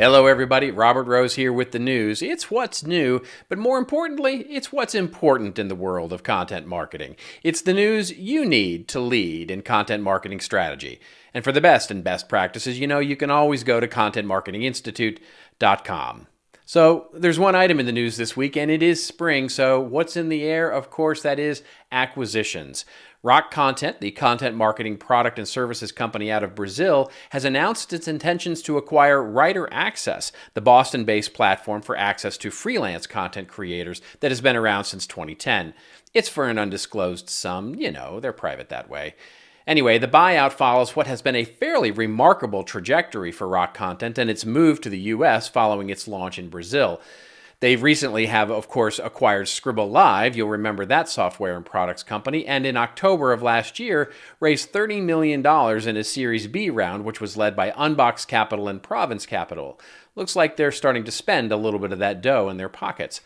Hello everybody, Robert Rose here with the news. It's what's new, but more importantly, it's what's important in the world of content marketing. It's the news you need to lead in content marketing strategy. And for the best and best practices, you can always go to contentmarketinginstitute.com. So there's one item in the news this week, and it is spring, so what's in the air? Of course, that is acquisitions. Rock Content, the content marketing product and services company out of Brazil, has announced its intentions to acquire WriterAccess, the Boston-based platform for access to freelance content creators that has been around since 2010. It's for an undisclosed sum, they're private that way. Anyway, the buyout follows what has been a fairly remarkable trajectory for Rock Content and its move to the US following its launch in Brazil. They recently have, of course, acquired Scribble Live, you'll remember that software and products company, and in October of last year raised $30 million in a Series B round, which was led by Unbox Capital and Province Capital. Looks like they're starting to spend a little bit of that dough in their pockets.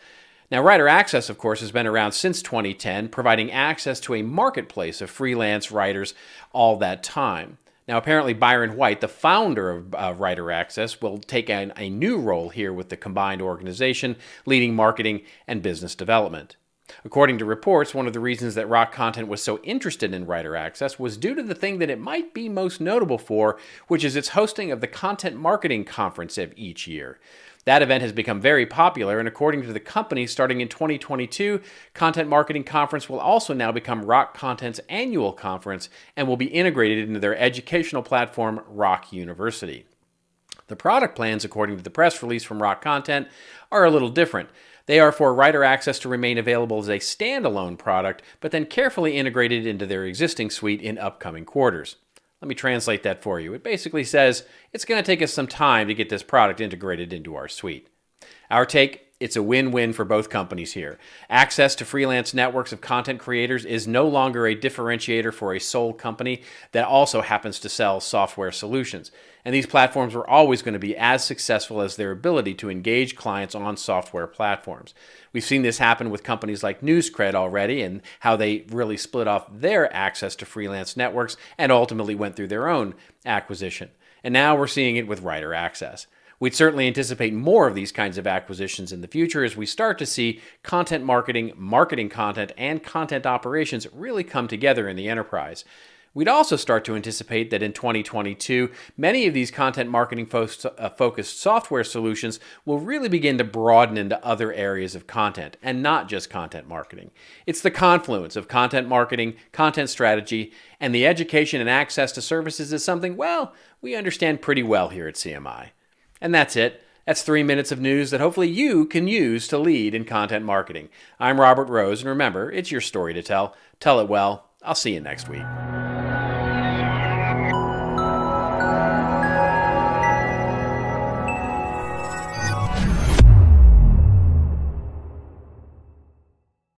Now, WriterAccess, of course, has been around since 2010, providing access to a marketplace of freelance writers all that time. Now, apparently Byron White, the founder of WriterAccess, will take a new role here with the combined organization, leading marketing and business development. According to reports, one of the reasons that Rock Content was so interested in WriterAccess was due to the thing that it might be most notable for, which is its hosting of the Content Marketing Conference of each year. That event has become very popular, and according to the company, starting in 2022, Content Marketing Conference will also now become Rock Content's annual conference and will be integrated into their educational platform, Rock University. The product plans, according to the press release from Rock Content, are a little different. They are for WriterAccess to remain available as a standalone product, but then carefully integrated into their existing suite in upcoming quarters. Let me translate that for you. It basically says it's going to take us some time to get this product integrated into our suite. Our take, it's a win-win for both companies here. Access to freelance networks of content creators is no longer a differentiator for a sole company that also happens to sell software solutions. And these platforms were always going to be as successful as their ability to engage clients on software platforms. We've seen this happen with companies like NewsCred already and how they really split off their access to freelance networks and ultimately went through their own acquisition. And now we're seeing it with WriterAccess. We'd certainly anticipate more of these kinds of acquisitions in the future as we start to see content marketing, marketing content, and content operations really come together in the enterprise. We'd also start to anticipate that in 2022, many of these content marketing focused software solutions will really begin to broaden into other areas of content, and not just content marketing. It's the confluence of content marketing, content strategy, and the education and access to services is something, we understand pretty well here at CMI. And that's it. That's 3 minutes of news that hopefully you can use to lead in content marketing. I'm Robert Rose, and remember, it's your story to tell. Tell it well. I'll see you next week.